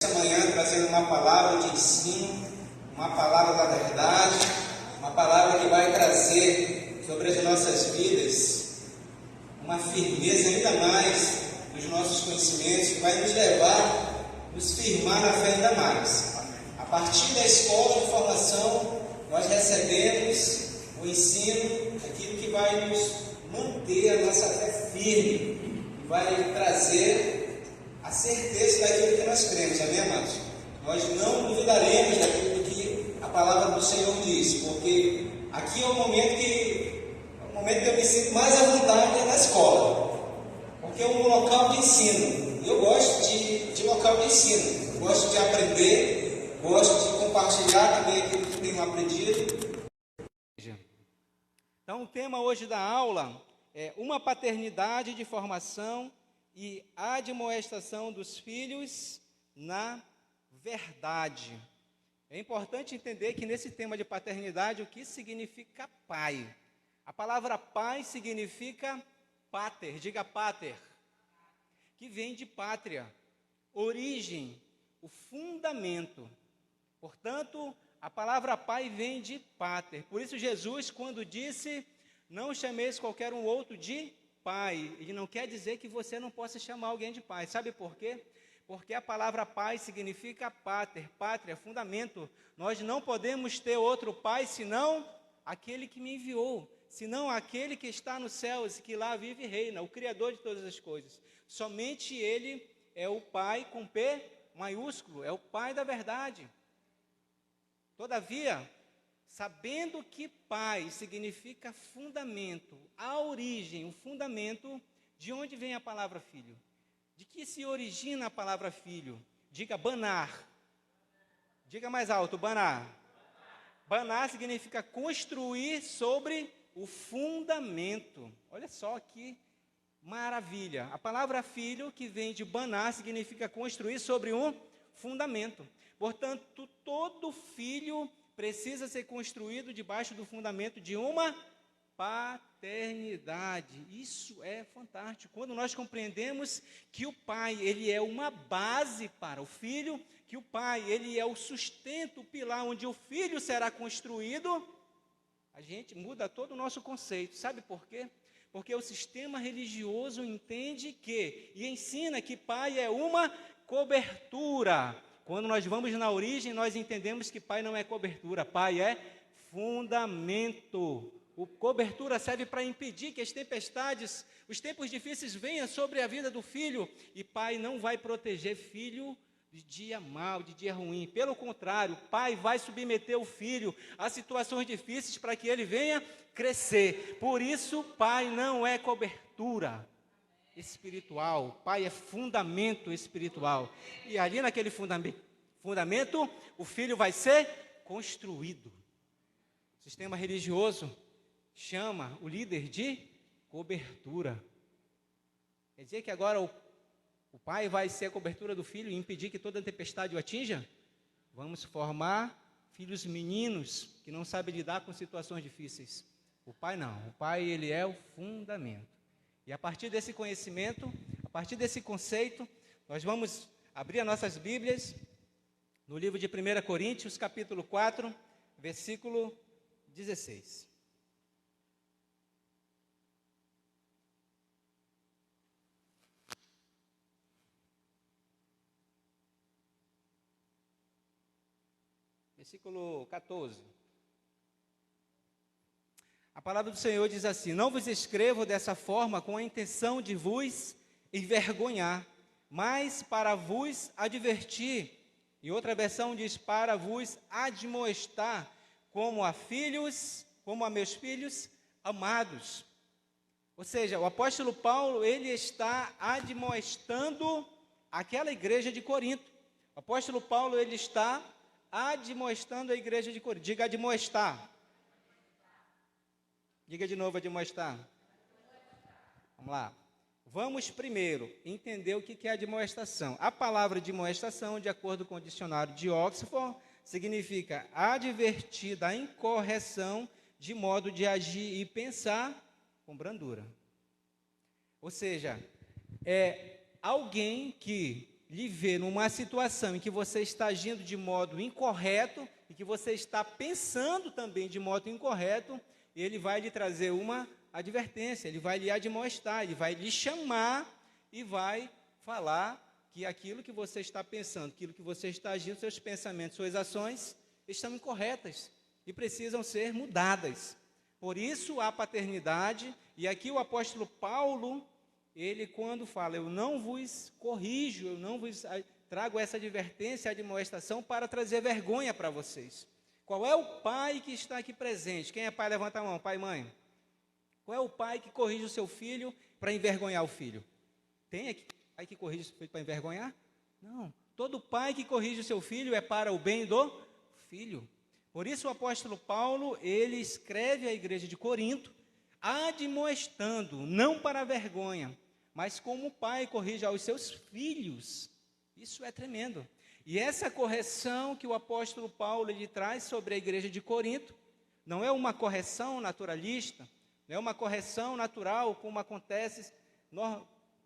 Essa manhã trazendo uma palavra de ensino, uma palavra da verdade, uma palavra que vai trazer sobre as nossas vidas uma firmeza ainda mais nos nossos conhecimentos, que vai nos levar a nos firmar na fé ainda mais. A partir da escola de formação, nós recebemos o ensino, aquilo que vai nos manter a nossa fé firme, que vai trazer a certeza daquilo que nós cremos, amém, amados? Nós não duvidaremos daquilo que a palavra do Senhor diz, porque aqui é o momento que eu me sinto mais à vontade na escola, porque é um local de ensino. Eu gosto de local de ensino, eu gosto de aprender, gosto de compartilhar também aquilo que tenho aprendido. Então, o tema hoje da aula é uma paternidade de formação e admoestação dos filhos na verdade. É importante entender que nesse tema de paternidade, o que significa pai? A palavra pai significa pater, diga pater, que vem de pátria, origem, o fundamento. Portanto, a palavra pai vem de pater. Por isso Jesus, quando disse, não chameis qualquer um outro de pai, ele não quer dizer que você não possa chamar alguém de pai. Sabe por quê? Porque a palavra pai significa pater, pátria, fundamento. Nós não podemos ter outro pai senão aquele que me enviou, senão aquele que está nos céus e que lá vive e reina, o Criador de todas as coisas. Somente ele é o pai com P maiúsculo, é o pai da verdade. Todavia, sabendo que pai significa fundamento, a origem, o fundamento, de onde vem a palavra filho? De que se origina a palavra filho? Diga banar. Diga mais alto, banar. Banar significa construir sobre o fundamento. Olha só que maravilha. A palavra filho, que vem de banar, significa construir sobre um fundamento. Portanto, todo filho precisa ser construído debaixo do fundamento de uma paternidade. Isso é fantástico. Quando nós compreendemos que o pai, ele é uma base para o filho, que o pai, ele é o sustento, o pilar onde o filho será construído, a gente muda todo o nosso conceito. Sabe por quê? Porque o sistema religioso entende que, e ensina que pai é uma cobertura. Quando nós vamos na origem, nós entendemos que pai não é cobertura, pai é fundamento. O cobertura serve para impedir que as tempestades, os tempos difíceis venham sobre a vida do filho, e pai não vai proteger filho de dia mau, de dia ruim. Pelo contrário, pai vai submeter o filho a situações difíceis para que ele venha crescer. Por isso, pai não é cobertura espiritual, pai é fundamento espiritual, e ali naquele fundamento, o filho vai ser construído. O sistema religioso chama o líder de cobertura. Quer dizer que agora o pai vai ser a cobertura do filho e impedir que toda tempestade o atinja? Vamos formar filhos meninos que não sabem lidar com situações difíceis. O pai não, o pai ele é o fundamento. E a partir desse conhecimento, a partir desse conceito, nós vamos abrir as nossas Bíblias no livro de 1 Coríntios, capítulo 4, versículo 16. Versículo 14. A palavra do Senhor diz assim: não vos escrevo dessa forma com a intenção de vos envergonhar, mas para vos advertir. E outra versão diz: para vos admoestar, como a meus filhos amados. Ou seja, o apóstolo Paulo, ele está admoestando aquela igreja de Corinto. O apóstolo Paulo, ele está admoestando a igreja de Corinto. Diga admoestar. Diga de novo, admoestar. Vamos lá. Vamos primeiro entender o que é admoestação. A palavra admoestação, de acordo com o dicionário de Oxford, significa advertir da incorreção de modo de agir e pensar com brandura. Ou seja, é alguém que lhe ver numa situação em que você está agindo de modo incorreto e que você está pensando também de modo incorreto, ele vai lhe trazer uma advertência, ele vai lhe admoestar, ele vai lhe chamar e vai falar que aquilo que você está pensando, aquilo que você está agindo, seus pensamentos, suas ações estão incorretas e precisam ser mudadas. Por isso a paternidade, e aqui o apóstolo Paulo, ele quando fala, eu não vos corrijo, eu não vos trago essa advertência, admoestação para trazer vergonha para vocês. Qual é o pai que está aqui presente? Quem é pai, levanta a mão, pai e mãe. Qual é o pai que corrige o seu filho para envergonhar o filho? Tem aqui pai que corrige o seu filho para envergonhar? Não. Todo pai que corrige o seu filho é para o bem do filho. Por isso o apóstolo Paulo, ele escreve à igreja de Corinto, admoestando, não para a vergonha, mas como o pai corrige aos seus filhos. Isso é tremendo. E essa correção que o apóstolo Paulo ele traz sobre a igreja de Corinto, não é uma correção naturalista, não é uma correção natural, como acontece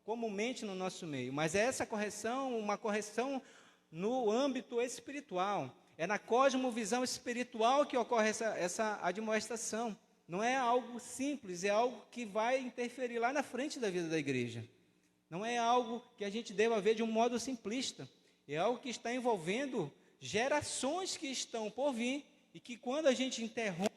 comumente no nosso meio, mas é essa correção, uma correção no âmbito espiritual. É na cosmovisão espiritual que ocorre essa admoestação. Não é algo simples, é algo que vai interferir lá na frente da vida da igreja. Não é algo que a gente deva ver de um modo simplista. É algo que está envolvendo gerações que estão por vir e que quando a gente interrompe,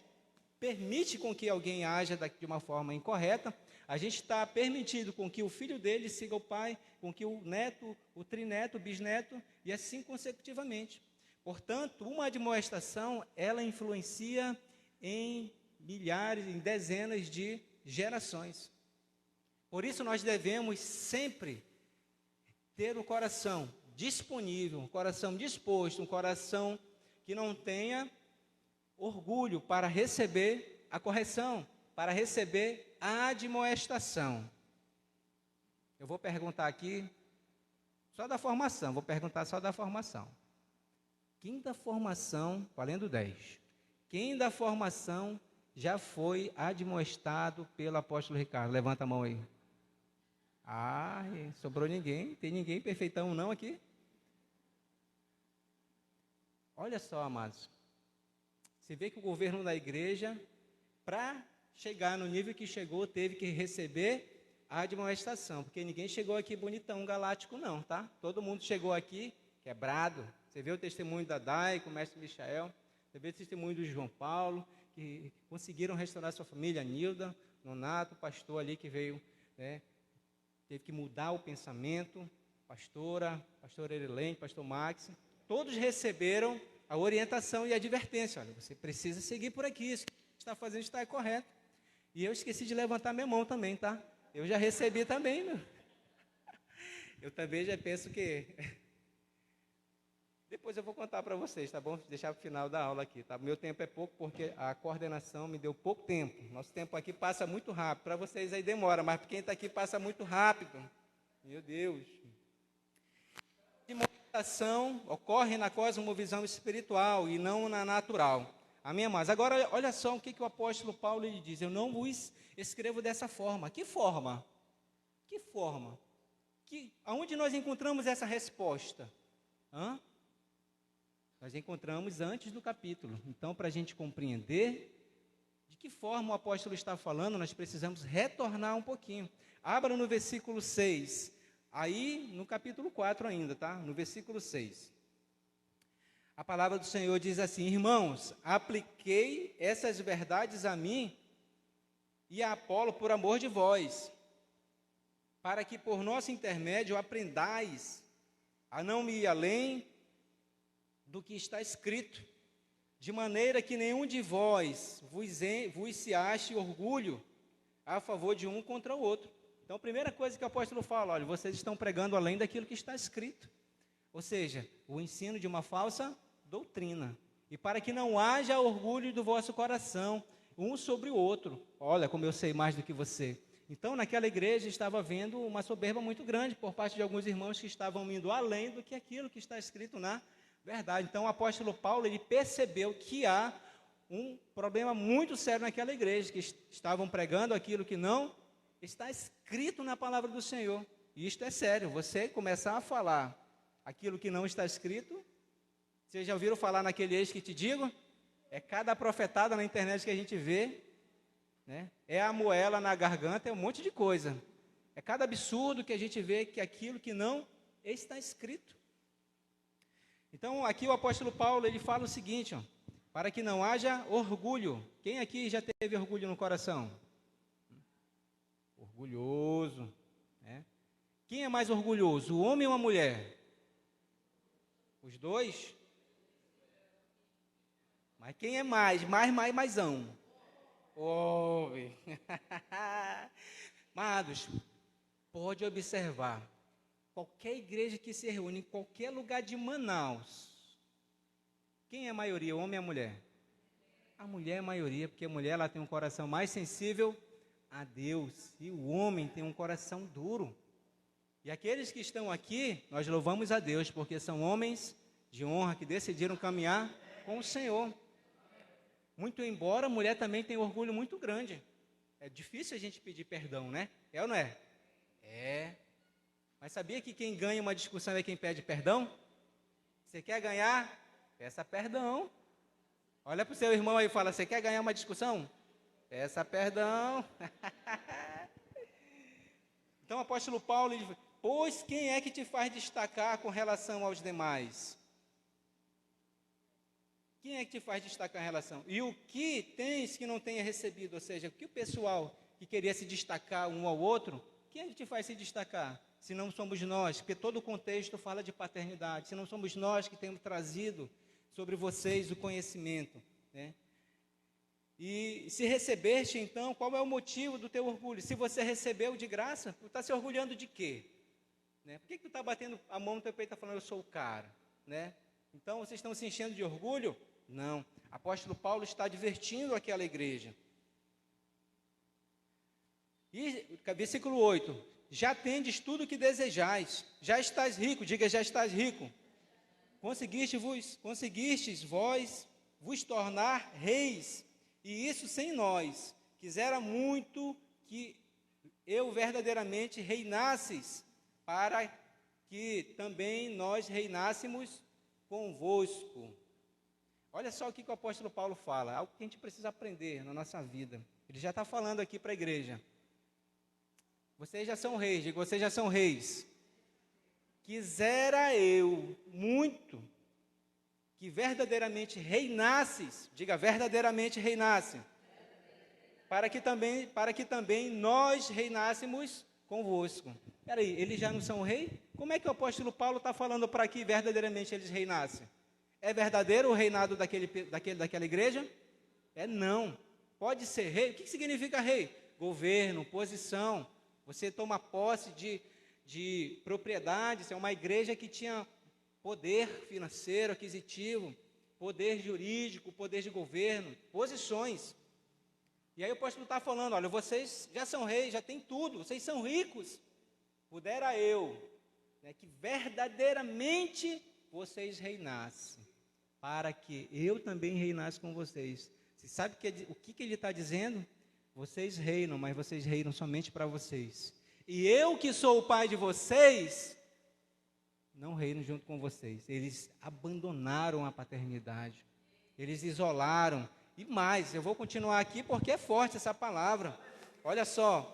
permite com que alguém haja de uma forma incorreta, a gente está permitindo com que o filho dele siga o pai, com que o neto, o trineto, o bisneto, e assim consecutivamente. Portanto, uma admoestação, ela influencia em milhares, em dezenas de gerações. Por isso nós devemos sempre ter o coração disponível, um coração disposto, um coração que não tenha orgulho para receber a correção, para receber a admoestação. Eu vou perguntar aqui só da formação, vou perguntar só da formação. Quem da formação, valendo 10, quem da formação já foi admoestado pelo apóstolo Ricardo? Levanta a mão aí. Ah, sobrou ninguém, tem ninguém perfeitão não aqui? Olha só, amados, você vê que o governo da igreja, para chegar no nível que chegou, teve que receber a admoestação, porque ninguém chegou aqui bonitão, galáctico não, tá? Todo mundo chegou aqui quebrado. Você vê o testemunho da Dai, com o mestre Michael, você vê o testemunho do João Paulo, que conseguiram restaurar sua família, a Nilda, Nonato, o pastor ali que veio, né, teve que mudar o pensamento, pastora Erilene, pastor Max, todos receberam a orientação e a advertência. Olha, você precisa seguir por aqui, isso que você está fazendo está correto. E eu esqueci de levantar minha mão também, tá? Eu já recebi também, meu. Eu também já penso que... Depois eu vou contar para vocês, tá bom? Deixar para o final da aula aqui, tá? Meu tempo é pouco porque a coordenação me deu pouco tempo. Nosso tempo aqui passa muito rápido. Para vocês aí demora, mas para quem está aqui passa muito rápido. Meu Deus. A admoestação ocorre na cosmovisão espiritual e não na natural. Amém, amados? Agora, olha só o que o apóstolo Paulo lhe diz. Eu não vos escrevo dessa forma. Que forma? Que forma? Aonde nós encontramos essa resposta? Nós encontramos antes do capítulo. Então, para a gente compreender de que forma o apóstolo está falando, nós precisamos retornar um pouquinho. Abra no versículo 6. Aí, no capítulo 4 ainda, tá? No versículo 6. A palavra do Senhor diz assim: irmãos, apliquei essas verdades a mim e a Apolo por amor de vós, para que por nosso intermédio aprendais a não me ir além do que está escrito, de maneira que nenhum de vós vos se ache orgulho a favor de um contra o outro. Então, a primeira coisa que o apóstolo fala, olha, vocês estão pregando além daquilo que está escrito. Ou seja, o ensino de uma falsa doutrina. E para que não haja orgulho do vosso coração, um sobre o outro. Olha, como eu sei mais do que você. Então, naquela igreja estava havendo uma soberba muito grande por parte de alguns irmãos que estavam indo além do que aquilo que está escrito na verdade. Então, o apóstolo Paulo, ele percebeu que há um problema muito sério naquela igreja, que estavam pregando aquilo que não está escrito na palavra do Senhor. E isto é sério, você começar a falar aquilo que não está escrito. Vocês já ouviram falar naquele ex que te digo? É cada profetada na internet que a gente vê, né? É a moela na garganta, é um monte de coisa. É cada absurdo que a gente vê que aquilo que não está escrito. Então, aqui o apóstolo Paulo, ele fala o seguinte, ó, para que não haja orgulho. Quem aqui já teve orgulho no coração? Orgulhoso, né? Quem é mais orgulhoso, o homem ou a mulher? Os dois? Mas quem é maisão? Homem. Amados, pode observar, qualquer igreja que se reúne em qualquer lugar de Manaus, quem é a maioria, o homem ou a mulher? A mulher é a maioria, porque a mulher ela tem um coração mais sensível a Deus, e o homem tem um coração duro. E aqueles que estão aqui, nós louvamos a Deus, porque são homens de honra que decidiram caminhar com o Senhor. Muito embora a mulher também tenha orgulho muito grande. É difícil a gente pedir perdão, né? É ou não é? É. Mas sabia que quem ganha uma discussão é quem pede perdão? Você quer ganhar? Peça perdão. Olha para o seu irmão aí e fala, você quer ganhar uma discussão? Peça perdão. Então o apóstolo Paulo, ele diz, pois quem é que te faz destacar com relação aos demais? Quem é que te faz destacar em relação? E o que tens que não tenha recebido? Ou seja, o que o pessoal que queria se destacar um ao outro, quem é que te faz se destacar? Se não somos nós, porque todo o contexto fala de paternidade, se não somos nós que temos trazido sobre vocês o conhecimento, né? E se recebeste, então, qual é o motivo do teu orgulho? Se você recebeu de graça, tu está se orgulhando de quê? Né? Por que tu está batendo a mão no teu peito e está falando, eu sou o cara? Né? Então, vocês estão se enchendo de orgulho? Não. Apóstolo Paulo está advertindo aquela igreja. E, versículo 8, já tendes tudo o que desejais, já estás rico, diga, já estás rico. Conseguistes vós vos tornar reis, e isso sem nós. Quisera muito que eu verdadeiramente reinasses, para que também nós reinássemos convosco. Olha só o que o apóstolo Paulo fala, algo que a gente precisa aprender na nossa vida. Ele já está falando aqui para a igreja. Vocês já são reis, digo, vocês já são reis. Quisera eu muito que verdadeiramente reinasses, diga, verdadeiramente reinasse, para que também nós reinássemos convosco. Espera aí, eles já não são rei? Como é que o apóstolo Paulo está falando para que verdadeiramente eles reinassem? É verdadeiro o reinado daquela igreja? É não. Pode ser rei? O que significa rei? Governo, posição. Você toma posse de propriedades. É uma igreja que tinha poder financeiro, aquisitivo, poder jurídico, poder de governo, posições. E aí o apóstolo está falando, olha, vocês já são reis, já têm tudo, vocês são ricos. Pudera eu, né, que verdadeiramente vocês reinassem, para que eu também reinasse com vocês. Você sabe o que ele está dizendo? Vocês reinam, mas vocês reinam somente para vocês. E eu que sou o pai de vocês, não reino junto com vocês. Eles abandonaram a paternidade, eles isolaram. E mais, eu vou continuar aqui porque é forte essa palavra. Olha só,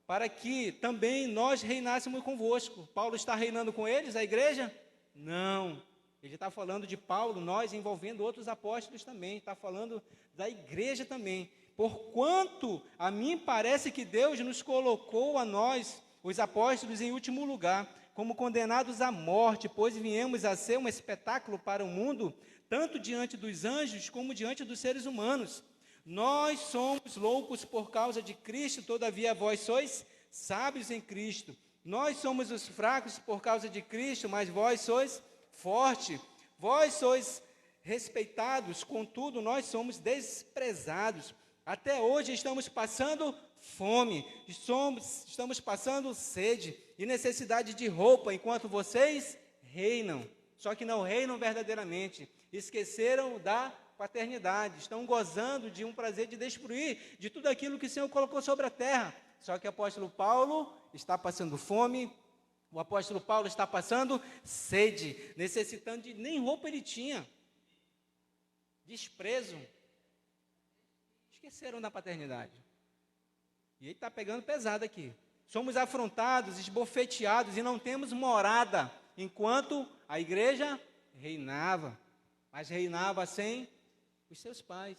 para que também nós reinássemos convosco. Paulo está reinando com eles, a igreja? Não. Ele está falando de Paulo, nós envolvendo outros apóstolos também. Está falando da igreja também. Porquanto a mim parece que Deus nos colocou a nós, os apóstolos, em último lugar, como condenados à morte, pois viemos a ser um espetáculo para o mundo, tanto diante dos anjos como diante dos seres humanos. Nós somos loucos por causa de Cristo, todavia vós sois sábios em Cristo. Nós somos os fracos por causa de Cristo, mas vós sois fortes. Vós sois respeitados, contudo nós somos desprezados. Até hoje estamos passando fome, estamos passando sede e necessidade de roupa, enquanto vocês reinam. Só que não reinam verdadeiramente. Esqueceram da paternidade, estão gozando de um prazer de destruir de tudo aquilo que o Senhor colocou sobre a terra. Só que o apóstolo Paulo está passando fome, O apóstolo Paulo está passando sede, necessitando de nem roupa ele tinha. Desprezo. Esqueceram da paternidade. E ele está pegando pesado aqui. Somos afrontados, esbofeteados e não temos morada, enquanto a igreja reinava. Mas reinava sem os seus pais.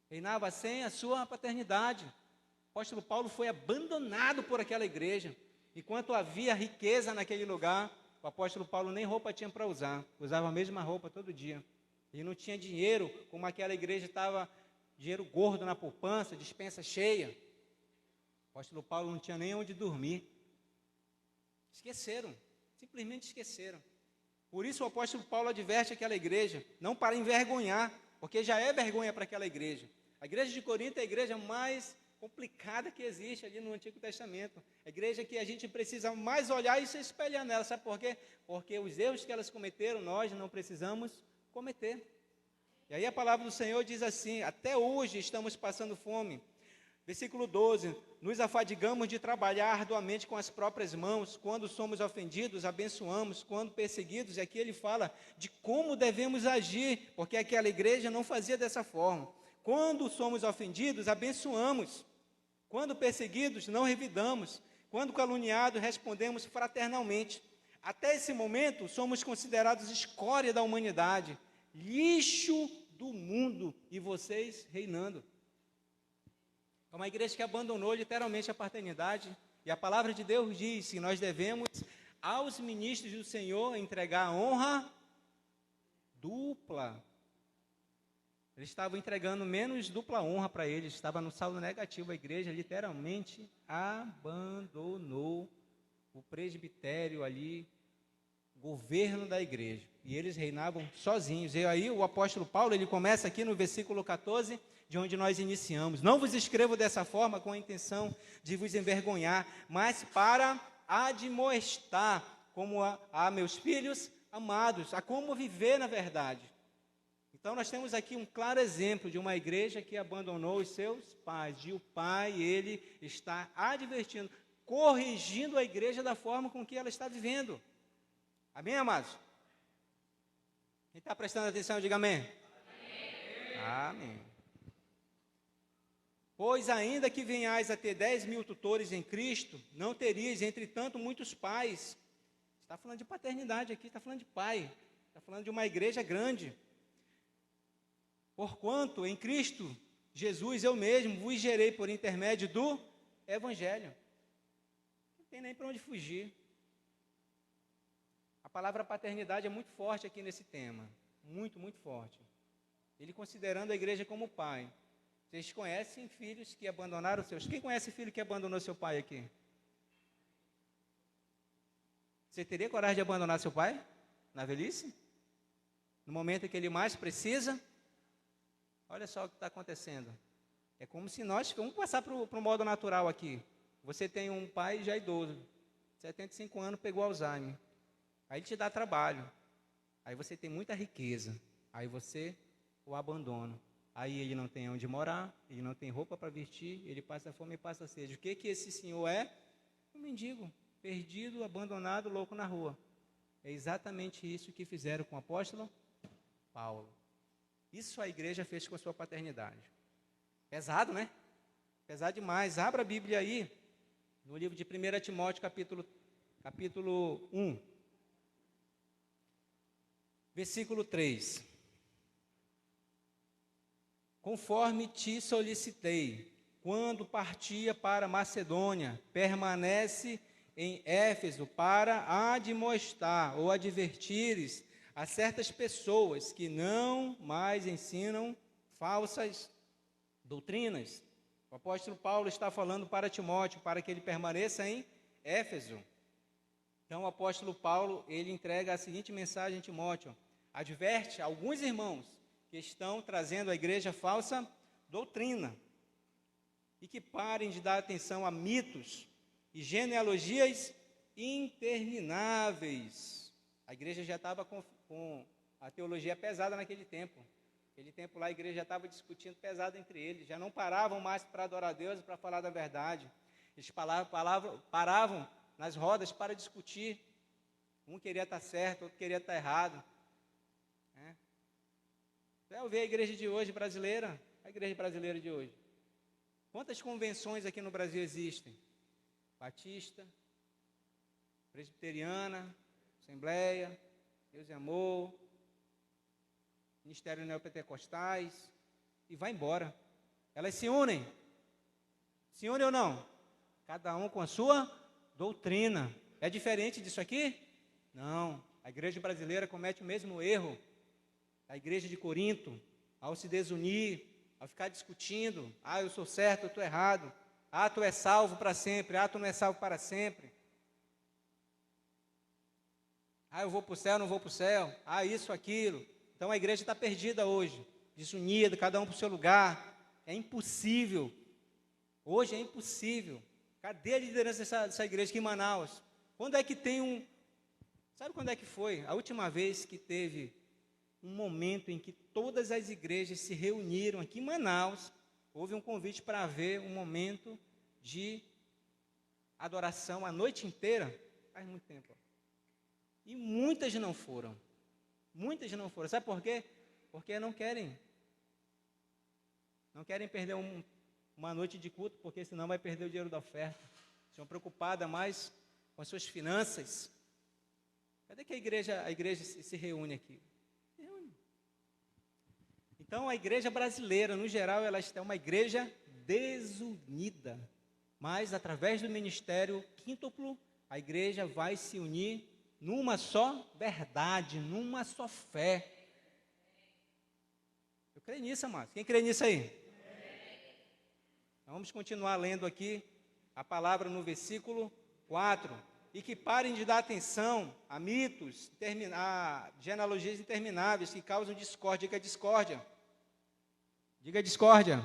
Reinava sem a sua paternidade. O apóstolo Paulo foi abandonado por aquela igreja. Enquanto havia riqueza naquele lugar, o apóstolo Paulo nem roupa tinha para usar. Usava a mesma roupa todo dia. Ele não tinha dinheiro, como aquela igreja estava, dinheiro gordo na poupança, despensa cheia. O apóstolo Paulo não tinha nem onde dormir. Esqueceram, simplesmente esqueceram. Por isso o apóstolo Paulo adverte aquela igreja, não para envergonhar, porque já é vergonha para aquela igreja. A igreja de Corinto é a igreja mais complicada que existe ali no Antigo Testamento. A igreja que a gente precisa mais olhar e se espelhar nela. Sabe por quê? Porque os erros que elas cometeram, nós não precisamos cometer. E aí a palavra do Senhor diz assim: até hoje estamos passando fome. Versículo 12: nos afadigamos de trabalhar arduamente com as próprias mãos. Quando somos ofendidos, abençoamos. Quando perseguidos, e aqui ele fala de como devemos agir, porque aquela igreja não fazia dessa forma. Quando somos ofendidos, abençoamos. Quando perseguidos, não revidamos. Quando caluniados, respondemos fraternalmente. Até esse momento, somos considerados escória da humanidade, lixo do mundo, e vocês reinando. É uma igreja que abandonou literalmente a paternidade, e a palavra de Deus diz que nós devemos aos ministros do Senhor entregar a honra dupla. Eles estavam entregando menos dupla honra para eles, estava no saldo negativo. A igreja literalmente abandonou o presbitério ali, o governo da igreja, e eles reinavam sozinhos. E aí o apóstolo Paulo, ele começa aqui no versículo 14, de onde nós iniciamos: não vos escrevo dessa forma com a intenção de vos envergonhar, mas para admoestar, como a meus filhos amados, a como viver na verdade. Então nós temos aqui um claro exemplo de uma igreja que abandonou os seus pais, e o pai, ele está advertindo, corrigindo a igreja da forma com que ela está vivendo. Amém, amados? Quem está prestando atenção, diga amém. Amém. Amém. Pois ainda que venhais a ter 10.000 tutores em Cristo, não teríeis, entretanto, muitos pais. Está falando de paternidade aqui, está falando de pai, está falando de uma igreja grande. Porquanto em Cristo Jesus eu mesmo vos gerei por intermédio do Evangelho. Não tem nem para onde fugir. A palavra paternidade é muito forte aqui nesse tema. Muito, muito forte. Ele considerando a igreja como pai. Vocês conhecem filhos que abandonaram seus... Quem conhece filho que abandonou seu pai aqui? Você teria coragem de abandonar seu pai? Na velhice? No momento em que ele mais precisa? Olha só o que está acontecendo. É como se nós... Vamos passar para o modo natural aqui. Você tem um pai já idoso, 75 anos, pegou Alzheimer. Aí ele te dá trabalho. Aí você tem muita riqueza. Aí você o abandona. Aí ele não tem onde morar, ele não tem roupa para vestir, ele passa fome e passa sede. O que esse senhor é? Um mendigo, perdido, abandonado, louco na rua. É exatamente isso que fizeram com o apóstolo Paulo. Isso a igreja fez com a sua paternidade. Pesado, né? Pesado demais. Abra a Bíblia aí, no livro de 1 Timóteo, capítulo 1, versículo 3. Conforme te solicitei, quando partia para Macedônia, permanece em Éfeso para admoestar ou advertires a certas pessoas que não mais ensinam falsas doutrinas. O apóstolo Paulo está falando para Timóteo, para que ele permaneça em Éfeso. Então o apóstolo Paulo, ele entrega a seguinte mensagem a Timóteo: adverte alguns irmãos que estão trazendo à igreja falsa doutrina, e que parem de dar atenção a mitos e genealogias intermináveis. A igreja já estava com a teologia pesada naquele tempo. Naquele tempo lá a igreja já estava discutindo pesado entre eles, já não paravam mais para adorar a Deus e para falar da verdade. Eles paravam nas rodas para discutir Um queria estar certo, outro queria estar errado. Você vai ver a igreja de hoje brasileira, a igreja brasileira de hoje. Quantas convenções aqui no Brasil existem? Batista, Presbiteriana, Assembleia, Deus e Amor, Ministério Neopentecostais, e vai embora. Elas se unem ou não? Cada um com a sua doutrina. É diferente disso aqui? Não. A igreja brasileira comete o mesmo erro da igreja de Corinto, ao se desunir, ao ficar discutindo, eu sou certo, eu estou errado, tu é salvo para sempre, tu não é salvo para sempre, eu vou para o céu, não vou para o céu, isso, aquilo. Então a igreja está perdida hoje, desunida, cada um para o seu lugar. É impossível, hoje é impossível. Cadê a liderança dessa igreja aqui em Manaus? Quando é que tem sabe quando é que foi? A última vez que teve um momento em que todas as igrejas se reuniram aqui em Manaus, houve um convite para haver um momento de adoração a noite inteira, faz muito tempo. E muitas não foram. Sabe por quê? Porque não querem perder uma noite de culto, porque senão vai perder o dinheiro da oferta. Estão preocupadas mais com as suas finanças. Cadê que a igreja se reúne aqui? Então, a igreja brasileira, no geral, ela é uma igreja desunida. Mas, através do ministério quíntuplo, a igreja vai se unir numa só verdade, numa só fé. Eu creio nisso, amados. Quem crê nisso aí? Então, vamos continuar lendo aqui a palavra no versículo 4. E que parem de dar atenção a mitos, a genealogias intermináveis que causam discórdia. Diga discórdia. Diga discórdia.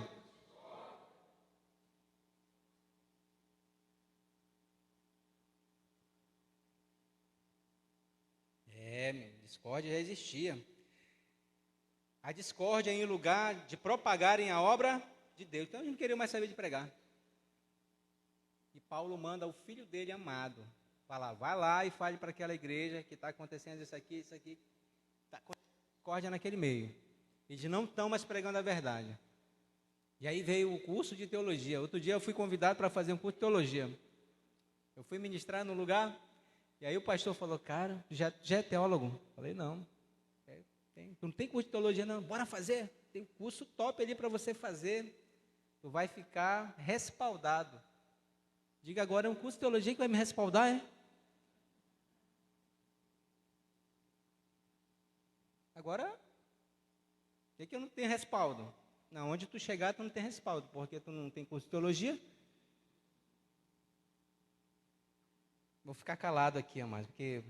Discórdia já existia. A discórdia em lugar de propagarem a obra de Deus. Então, eles não queriam mais saber de pregar. E Paulo manda o filho dele amado falar, vai lá e fale para aquela igreja que está acontecendo isso aqui, está com discórdia naquele meio. Eles não estão mais pregando a verdade. E aí veio o curso de teologia. Outro dia eu fui convidado para fazer um curso de teologia. Eu fui ministrar num lugar, e aí o pastor falou, cara, já é teólogo? Falei, não. Tu não tem curso de teologia, não? Bora fazer. Tem um curso top ali para você fazer. Tu vai ficar respaldado. Diga agora, é um curso de teologia que vai me respaldar, é? Agora, por que eu não tenho respaldo? Não, onde tu chegar, tu não tem respaldo, porque tu não tem curso de teologia. Vou ficar calado aqui, amados, porque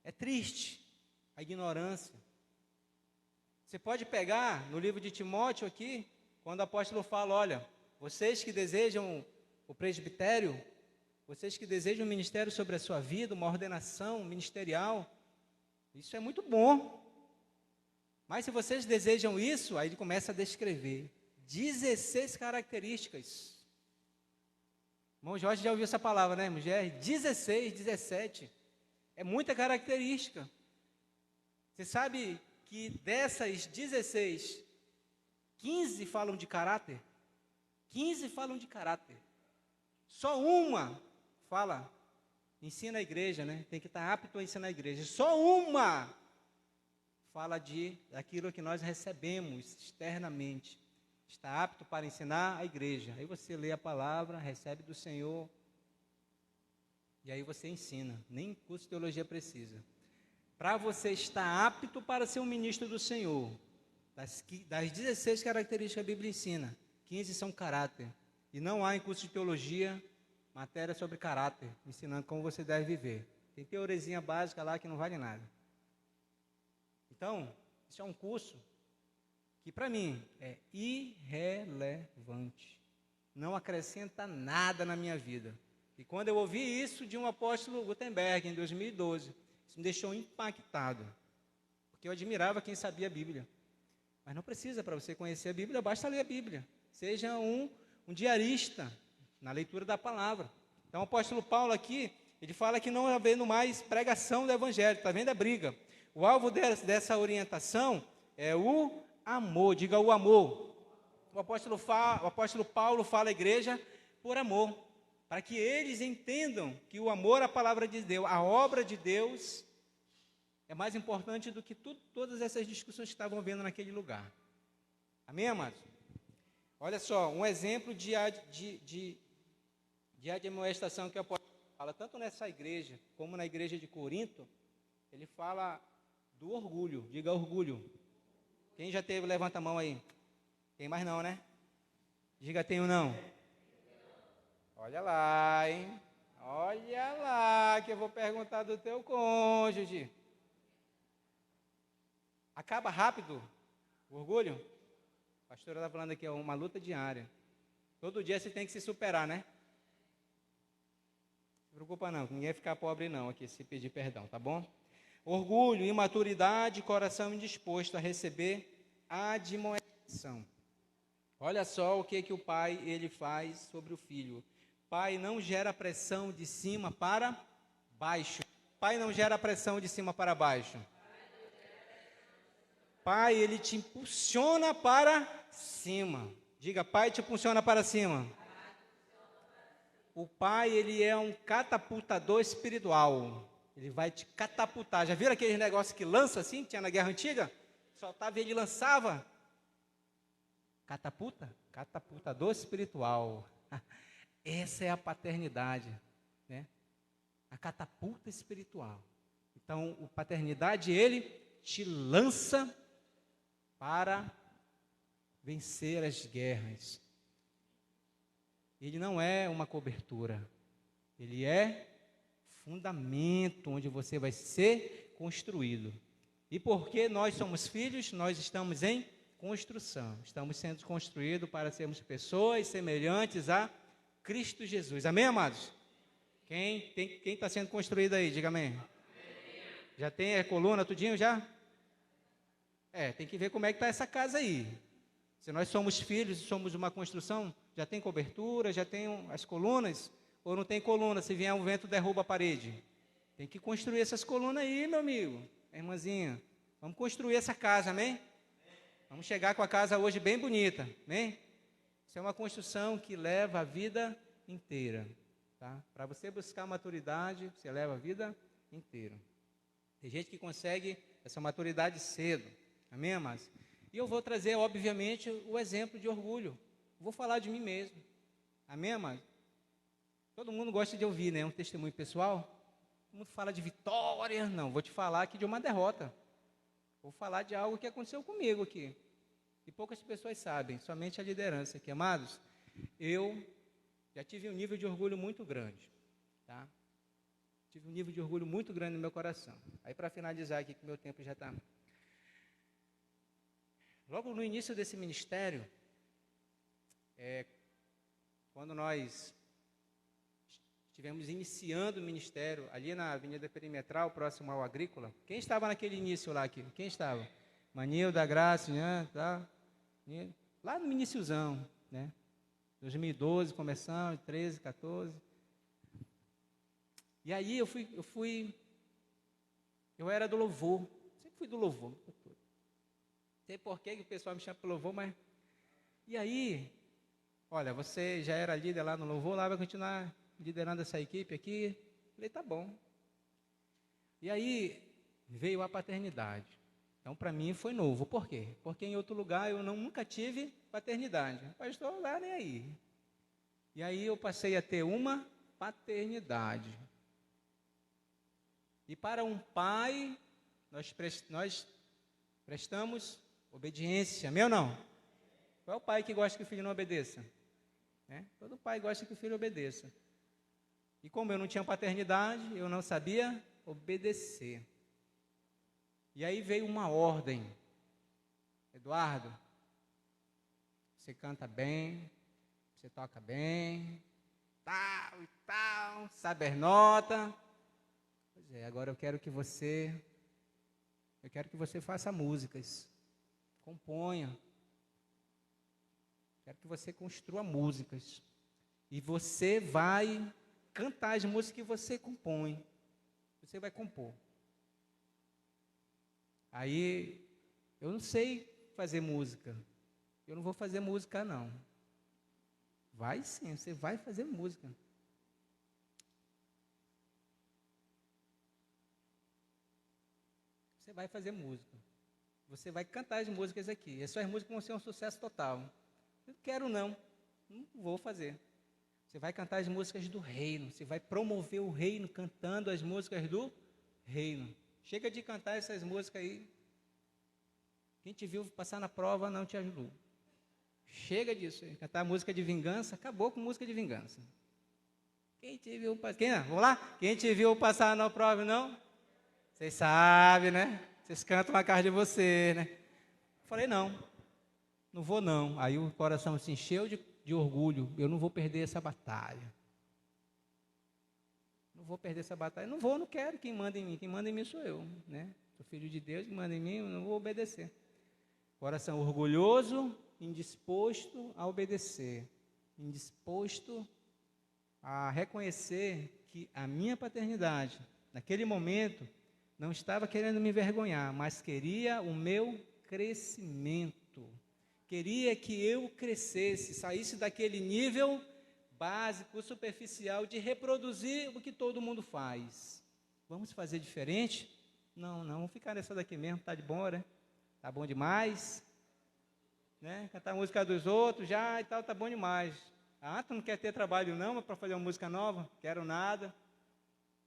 é triste a ignorância. Você pode pegar no livro de Timóteo aqui, quando o apóstolo fala, olha, vocês que desejam o presbitério, vocês que desejam um ministério sobre a sua vida, uma ordenação ministerial, isso é muito bom. Mas se vocês desejam isso, aí ele começa a descrever 16 características. Irmão Jorge já ouviu essa palavra, né, mulher? 16, 17. É muita característica. Você sabe que dessas 16, 15 falam de caráter? 15 falam de caráter. Só uma fala, ensina a igreja, né? Tem que estar apto a ensinar a igreja. Só uma fala daquilo que nós recebemos externamente. Está apto para ensinar a igreja. Aí você lê a palavra, recebe do Senhor, e aí você ensina. Nem curso de teologia precisa. Para você estar apto para ser um ministro do Senhor, das 16 características que a Bíblia ensina, 15 são caráter. E não há em curso de teologia matéria sobre caráter, ensinando como você deve viver. Tem teoriazinha básica lá que não vale nada. Então, isso é um curso que para mim é irrelevante. Não acrescenta nada na minha vida. E quando eu ouvi isso de um apóstolo Gutenberg, em 2012, isso me deixou impactado. Porque eu admirava quem sabia a Bíblia. Mas não precisa, para você conhecer a Bíblia, basta ler a Bíblia. Seja um diarista na leitura da palavra. Então o apóstolo Paulo aqui, ele fala que não havendo mais pregação do evangelho, está vendo a briga. O alvo dessa orientação é o amor, diga o amor. O apóstolo Paulo fala à igreja por amor, para que eles entendam que o amor à palavra de Deus, a obra de Deus, é mais importante do que todas essas discussões que estavam vendo naquele lugar. Amém, amados? Olha só, um exemplo de admoestação que o apóstolo fala, tanto nessa igreja, como na igreja de Corinto, ele fala do orgulho, diga orgulho. Quem já teve, levanta a mão aí. Tem mais não, né? Diga tenho não. Olha lá, hein? Olha lá, que eu vou perguntar do teu cônjuge. Acaba rápido o orgulho? A pastora está falando aqui, é uma luta diária. Todo dia você tem que se superar, né? Não se preocupa não, ninguém vai ficar pobre não aqui se pedir perdão, tá bom? Orgulho, imaturidade, coração indisposto a receber admoestação. Olha só o que o pai ele faz sobre o filho. Pai não gera pressão de cima para baixo. Pai não gera pressão de cima para baixo. Pai, ele te impulsiona para cima. Diga, pai te impulsiona para cima. O pai, ele é um catapultador espiritual. Ele vai te catapultar. Já viram aquele negócio que lança assim, que tinha na guerra antiga? Soltava e ele lançava. Catapultador espiritual. Essa é a paternidade, né? A catapulta espiritual. Então, a paternidade, ele te lança para vencer as guerras. Ele não é uma cobertura, ele é fundamento onde você vai ser construído. E porque nós somos filhos, nós estamos em construção. Estamos sendo construídos para sermos pessoas semelhantes a Cristo Jesus. Amém, amados? Quem está sendo construído aí? Diga amém. Já tem a coluna, tudinho já? Tem que ver como é que está essa casa aí. Se nós somos filhos e somos uma construção, já tem cobertura, já tem as colunas, ou não tem coluna, se vier um vento derruba a parede. Tem que construir essas colunas aí, meu amigo, irmãzinha. Vamos construir essa casa, amém? Vamos chegar com a casa hoje bem bonita, amém? Isso é uma construção que leva a vida inteira, tá? Para você buscar maturidade, você leva a vida inteira. Tem gente que consegue essa maturidade cedo, amém, amados? E eu vou trazer, obviamente, o exemplo de orgulho. Vou falar de mim mesmo, amém, amados? Todo mundo gosta de ouvir, né? Um testemunho pessoal. Todo mundo fala de vitória. Não, vou te falar aqui de uma derrota. Vou falar de algo que aconteceu comigo aqui. E poucas pessoas sabem, somente a liderança aqui, amados. Eu já tive um nível de orgulho muito grande, tá? Tive um nível de orgulho muito grande no meu coração. Aí, para finalizar aqui, que meu tempo já está. Logo no início desse ministério, quando nós estivemos iniciando o ministério, ali na Avenida Perimetral, próximo ao Agrícola. Quem estava naquele início lá aqui? Quem estava? Manil, da Graça, né? Tá? Lá no iniciozão, né? 2012 começamos, 13, 14. E aí eu era do louvor, sempre fui do louvor. Não sei por que o pessoal me chama para louvor, mas... E aí, olha, você já era líder lá no louvor, lá vai continuar liderando essa equipe aqui. Falei, tá bom. E aí, veio a paternidade. Então, para mim, foi novo. Por quê? Porque em outro lugar eu nunca tive paternidade. O pastor lá nem aí. E aí eu passei a ter uma paternidade. E para um pai, nós prestamos obediência. Meu não? Qual é o pai que gosta que o filho não obedeça? Todo pai gosta que o filho obedeça. E como eu não tinha paternidade, eu não sabia obedecer. E aí veio uma ordem. Eduardo, você canta bem, você toca bem, tal e tal, sabe as notas. Pois é, agora eu quero que você faça músicas, componha. Quero que você construa músicas. E você vai cantar as músicas que você compõe. Você vai compor. Aí, eu não sei fazer música. Eu não vou fazer música, não. Vai sim, você vai fazer música. Você vai fazer música. Você vai cantar as músicas aqui. As suas músicas vão ser um sucesso total. Eu não quero, não vou fazer. Você vai cantar as músicas do reino. Você vai promover o reino cantando as músicas do reino. Chega de cantar essas músicas aí. Quem te viu passar na prova não te ajudou. Chega disso. Cantar música de vingança, acabou com música de vingança. Quem te viu passar... Vamos lá? Quem te viu passar na prova, não? Vocês sabem, né? Vocês cantam na casa de você, né? Falei, não vou não. Aí o coração se encheu de orgulho. Eu não vou perder essa batalha. Não vou perder essa batalha. Não quero. Quem manda em mim? Quem manda em mim sou eu, né? Sou filho de Deus, quem manda em mim, eu não vou obedecer. Coração orgulhoso, indisposto a obedecer. Indisposto a reconhecer que a minha paternidade, naquele momento, não estava querendo me envergonhar, mas queria o meu crescimento. Queria que eu crescesse, saísse daquele nível básico, superficial, de reproduzir o que todo mundo faz. Vamos fazer diferente? Não, vamos ficar nessa daqui mesmo, tá de bom, né? Tá bom demais. Né? Cantar a música dos outros já e tal, tá bom demais. Ah, tu não quer ter trabalho não para fazer uma música nova? Quero nada.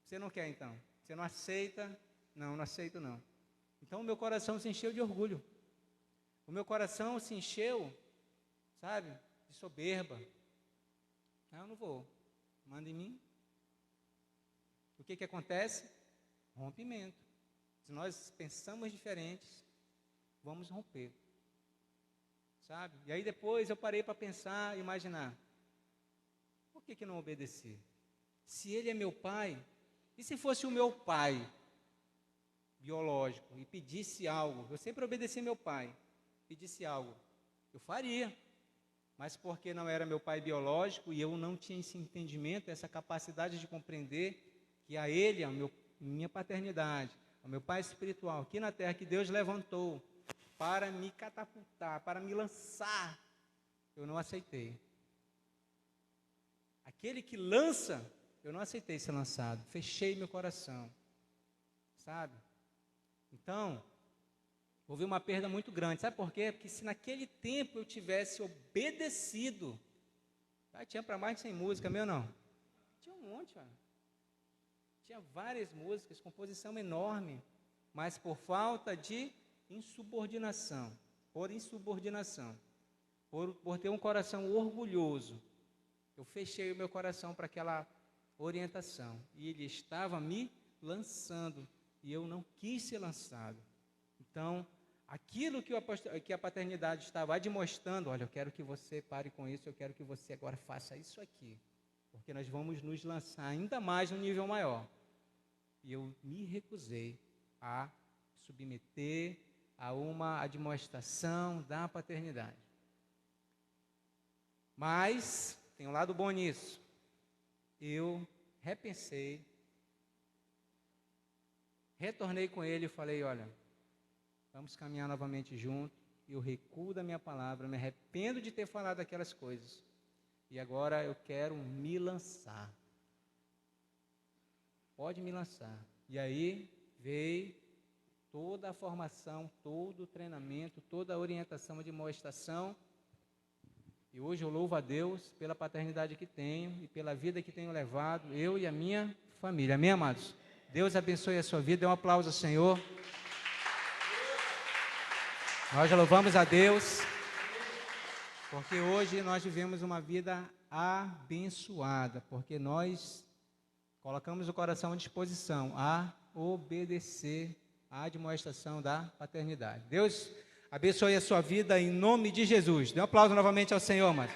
Você não quer então? Você não aceita? Não aceito não. Então o meu coração se encheu de orgulho. O meu coração se encheu, sabe, de soberba. Eu não vou. Manda em mim. O que acontece? Rompimento. Se nós pensamos diferentes, vamos romper. Sabe? E aí depois eu parei para pensar, imaginar. Por que não obedeci? Se ele é meu pai, e se fosse o meu pai biológico e pedisse algo, eu sempre obedeci meu pai, pedisse algo, eu faria, mas porque não era meu pai biológico e eu não tinha esse entendimento, essa capacidade de compreender que a ele, minha paternidade, ao meu pai espiritual, aqui na terra que Deus levantou para me catapultar, para me lançar, eu não aceitei. Aquele que lança, eu não aceitei ser lançado, fechei meu coração, sabe? Então, houve uma perda muito grande. Sabe por quê? Porque se naquele tempo eu tivesse obedecido, tinha para mais de 100 músicas, meu não? Tinha um monte, ó. Tinha várias músicas, composição enorme, mas por falta de insubordinação, por ter um coração orgulhoso, eu fechei o meu coração para aquela orientação, e ele estava me lançando, e eu não quis ser lançado. Então, aquilo que a paternidade estava admoestando, olha, eu quero que você pare com isso, eu quero que você agora faça isso aqui, porque nós vamos nos lançar ainda mais no nível maior. E eu me recusei a submeter a uma admoestação da paternidade. Mas, tem um lado bom nisso. Eu repensei, retornei com ele e falei, olha, vamos caminhar novamente junto. Eu recuo da minha palavra, me arrependo de ter falado aquelas coisas. E agora eu quero me lançar. Pode me lançar. E aí veio toda a formação, todo o treinamento, toda a orientação, a demonstração. E hoje eu louvo a Deus pela paternidade que tenho e pela vida que tenho levado, eu e a minha família. Amém, amados? Deus abençoe a sua vida. Dê um aplauso ao Senhor. Nós já louvamos a Deus, porque hoje nós vivemos uma vida abençoada, porque nós colocamos o coração à disposição a obedecer à admoestação da paternidade. Deus abençoe a sua vida em nome de Jesus. Dê um aplauso novamente ao Senhor, mas